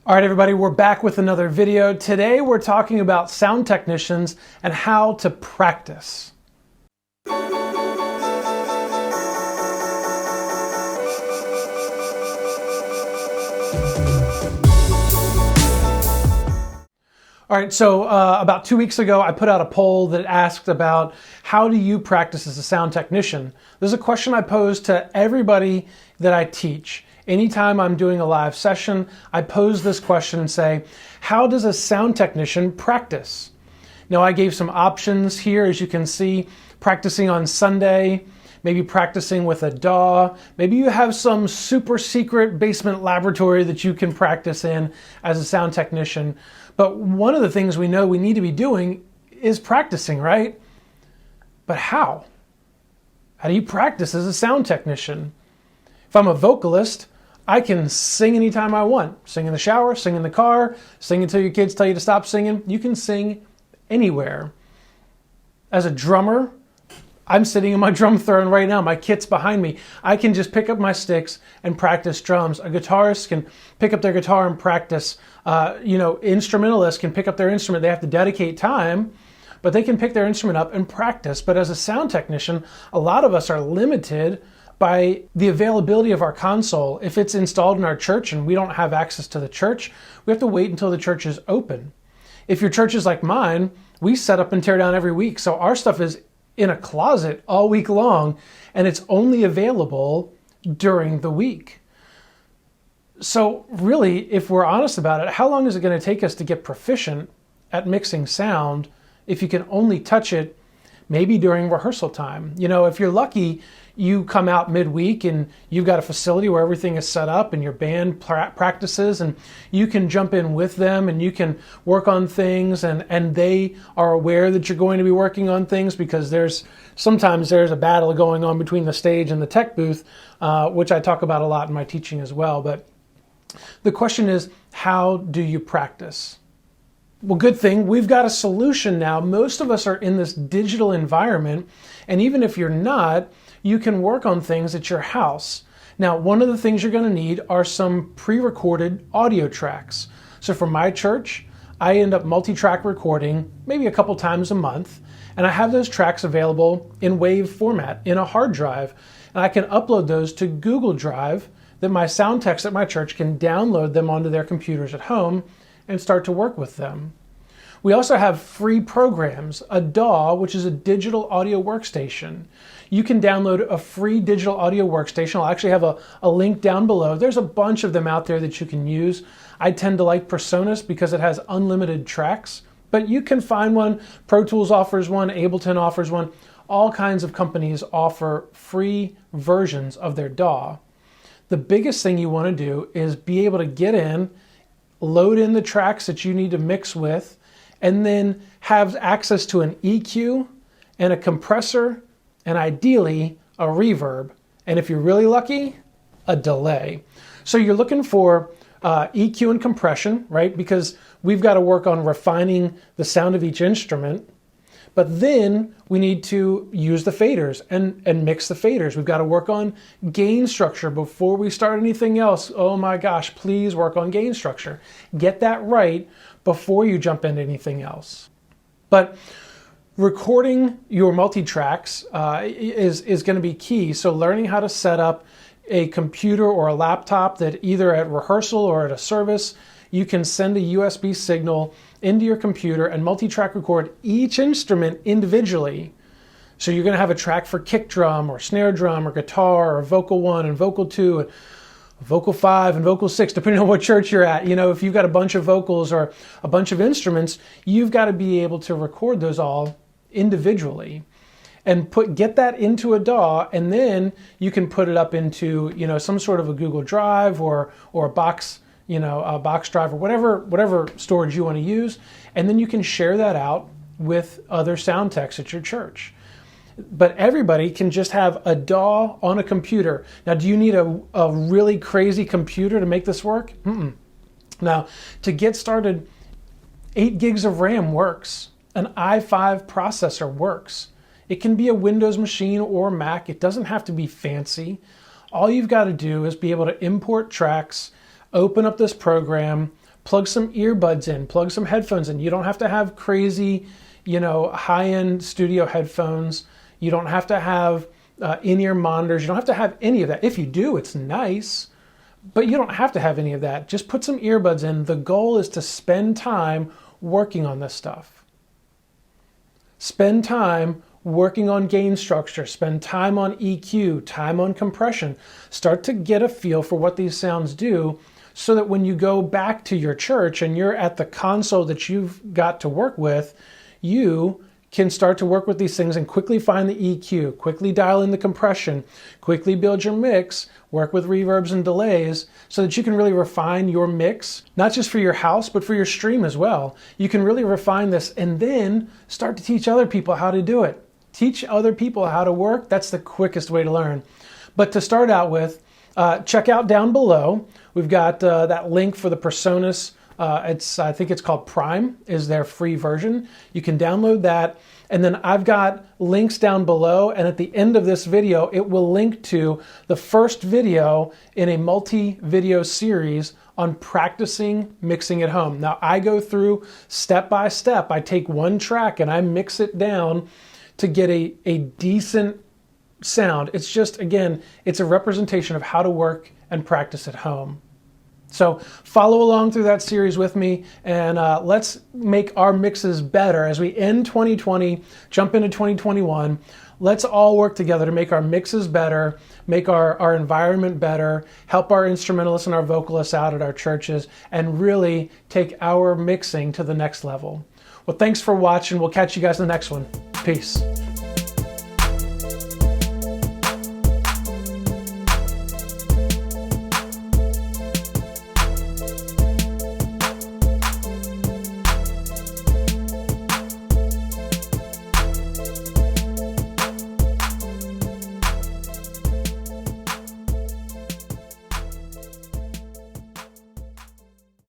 All right, everybody, we're back with another video. Today we're talking about sound technicians and how to practice. All right, so about 2 weeks ago, I put out a poll that asked about how do you practice as a sound technician? This is a question I pose to everybody that I teach. Anytime I'm doing a live session, I pose this question and say, how does a sound technician practice? Now, I gave some options here, as you can see, practicing on Sunday, maybe practicing with a DAW. Maybe you have some super secret basement laboratory that you can practice in as a sound technician. But one of the things we know we need to be doing is practicing, right? But how? How do you practice as a sound technician? If I'm a vocalist, I can sing anytime I want. Sing in the shower, sing in the car, sing until your kids tell you to stop singing. You can sing anywhere. As a drummer, I'm sitting in my drum throne right now. My kit's behind me. I can just pick up my sticks and practice drums. A guitarist can pick up their guitar and practice. Instrumentalists can pick up their instrument. They have to dedicate time, but they can pick their instrument up and practice. But as a sound technician, a lot of us are limited by the availability of our console. If it's installed in our church and we don't have access to the church, we have to wait until the church is open. If your church is like mine, we set up and tear down every week. So our stuff is in a closet all week long, and it's only available during the week. So really, if we're honest about it, how long is it going to take us to get proficient at mixing sound if you can only touch it maybe during rehearsal time? You know, if you're lucky, you come out midweek and you've got a facility where everything is set up and your band practices, and you can jump in with them and you can work on things, and they are aware that you're going to be working on things, because sometimes there's a battle going on between the stage and the tech booth, which I talk about a lot in my teaching as well. But the question is, how do you practice? Well, good thing we've got a solution now. Most of us are in this digital environment, and even if you're not, you can work on things at your house. Now, one of the things you're going to need are some pre-recorded audio tracks. So for my church, I end up multi-track recording maybe a couple times a month, and I have those tracks available in WAV format in a hard drive, and I can upload those to Google Drive that my sound techs at my church can download them onto their computers at home and start to work with them. We also have free programs, a DAW, which is a digital audio workstation. You can download a free digital audio workstation. I'll actually have a link down below. There's a bunch of them out there that you can use. I tend to like Presonus because it has unlimited tracks, but you can find one. Pro Tools offers one, Ableton offers one. All kinds of companies offer free versions of their DAW. The biggest thing you want to do is be able to get in, load in the tracks that you need to mix with, and then have access to an EQ and a compressor, and ideally a reverb. And if you're really lucky, a delay. So you're looking for EQ and compression, right? Because we've got to work on refining the sound of each instrument. But then we need to use the faders and mix the faders. We've got to work on gain structure before we start anything else. Oh my gosh, please work on gain structure. Get that right before you jump into anything else. But recording your multi-tracks is going to be key. So learning how to set up a computer or a laptop that either at rehearsal or at a service, you can send a USB signal into your computer and multi-track record each instrument individually. So you're going to have a track for kick drum or snare drum or guitar or vocal 1 and vocal 2 and vocal 5 and vocal 6, depending on what church you're at. You know, if you've got a bunch of vocals or a bunch of instruments, you've got to be able to record those all individually and get that into a DAW, and then you can put it up into, some sort of a Google Drive or a box, a box drive or whatever storage you want to use, and then you can share that out with other sound techs at your church. But everybody can just have a DAW on a computer. Now, do you need a really crazy computer to make this work? Now, to get started, 8 gigs of RAM works. An i5 processor works. It can be a Windows machine or Mac. It doesn't have to be fancy. All you've got to do is be able to import tracks, open up this program, plug some earbuds in, plug some headphones in. You don't have to have crazy, high-end studio headphones. You don't have to have in-ear monitors. You don't have to have any of that. If you do, it's nice, but you don't have to have any of that. Just put some earbuds in. The goal is to spend time working on this stuff. Spend time working on gain structure, spend time on EQ, time on compression. Start to get a feel for what these sounds do so that when you go back to your church and you're at the console that you've got to work with, you can start to work with these things and quickly find the EQ, quickly dial in the compression, quickly build your mix, work with reverbs and delays so that you can really refine your mix, not just for your house, but for your stream as well. You can really refine this and then start to teach other people how to do it. Teach other people how to work. That's the quickest way to learn. But to start out with, check out down below. We've got that link for the Personas. I think it's called Prime, is their free version. You can download that. And then I've got links down below. And at the end of this video, it will link to the first video in a multi-video series on practicing mixing at home. Now, I go through step by step. I take one track and I mix it down to get a decent sound. It's just, again, it's a representation of how to work and practice at home. So follow along through that series with me, and let's make our mixes better as we end 2020, jump into 2021. Let's all work together to make our mixes better, make our environment better, help our instrumentalists and our vocalists out at our churches, and really take our mixing to the next level. Well, thanks for watching. We'll catch you guys in the next one. Peace.